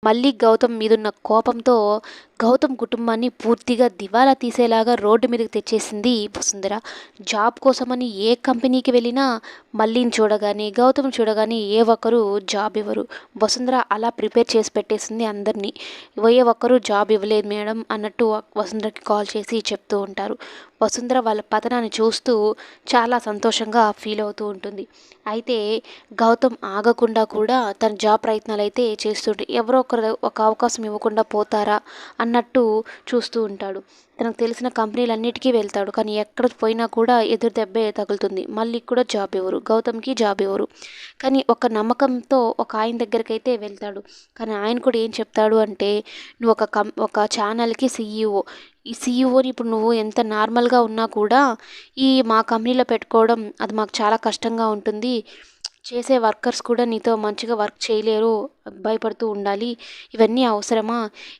మళ్ళీ గౌతమ్ మీదున్న కోపంతో గౌతమ్ కుటుంబాన్ని పూర్తిగా దివాలా తీసేలాగా రోడ్డు మీదకి తెచ్చేసింది వసుంధర. జాబ్ కోసమని ఏ కంపెనీకి వెళ్ళినా మల్లిని చూడగానే, గౌతమ్ చూడగానే ఏ ఒక్కరు జాబ్ ఇవ్వరు. వసుంధర అలా ప్రిపేర్ చేసి పెట్టేసింది అందరినీ. ఏ ఒక్కరు జాబ్ ఇవ్వలేదు మేడం అన్నట్టు వసుంధరకి కాల్ చేసి చెప్తూ ఉంటారు. వసుంధర వాళ్ళ పతనాన్ని చూస్తూ చాలా సంతోషంగా ఫీల్ అవుతూ ఉంటుంది. అయితే గౌతమ్ ఆగకుండా కూడా తన జాబ్ ప్రయత్నాలు అయితే చేస్తుంటే ఎవరో ఒకరు ఒక అవకాశం ఇవ్వకుండా పోతారా అన్నట్టు చూస్తూ ఉంటాడు. తనకు తెలిసిన కంపెనీలన్నిటికీ వెళ్తాడు. కానీ ఎక్కడ పోయినా కూడా ఎదురు దెబ్బే తగులుతుంది. మళ్ళీ కూడా జాబ్ ఇవ్వరు. గౌతమ్‌కి జాబ్ ఇవ్వరు. కానీ ఒక నమ్మకంతో ఒక ఆయన దగ్గరికైతే వెళ్తాడు. కానీ ఆయన కూడా ఏం చెప్తాడు అంటే, "నువ్వు ఒక ఛానల్‌కి సీఈఓ. ఈ సీఈఓని ఇప్పుడు నువ్వు ఎంత నార్మల్‌గా ఉన్నా కూడా మా కంపెనీలో పెట్టుకోవడం అది మాకు చాలా కష్టంగా ఉంటుంది. చేసే వర్కర్స్ కూడా నీతో మంచిగా వర్క్ చేయలేరు. భయపడుతూ ఉండాలి. ఇవన్నీ అవసరమా?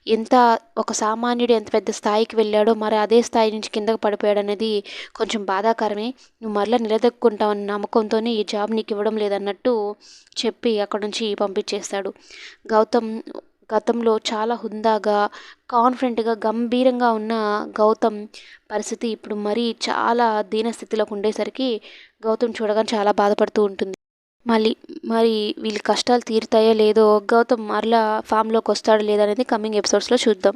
ఎంత ఒక సామాన్యుడు ఎంత పెద్ద స్థాయికి వెళ్ళాడో మరి అదే స్థాయి నుంచి కిందకి పడిపోయాడనేది కొంచెం బాధాకరమే. నువ్వు మరలా నిలదొక్కుంటావన్న నమ్మకంతోనే ఈ జాబ్ నీకు ఇవ్వడం లేదన్నట్టు చెప్పి అక్కడి నుంచి పంపించేస్తాడు. గౌతమ్ గతంలో చాలా హుందాగా, కాన్ఫిడెంట్‌గా, గంభీరంగా ఉన్న గౌతమ్ పరిస్థితి ఇప్పుడు మరీ చాలా దీనస్థితిలోకి ఉండేసరికి గౌతమ్ చూడగానే చాలా బాధపడుతూ ఉంటుంది. మళ్ళీ మరి వీళ్ళ కష్టాలు తీరుతాయో లేదో, గౌతమ్ మరలా ఫామ్‌లోకి వస్తాడో లేదో అనేది కమింగ్ ఎపిసోడ్స్‌లో చూద్దాం.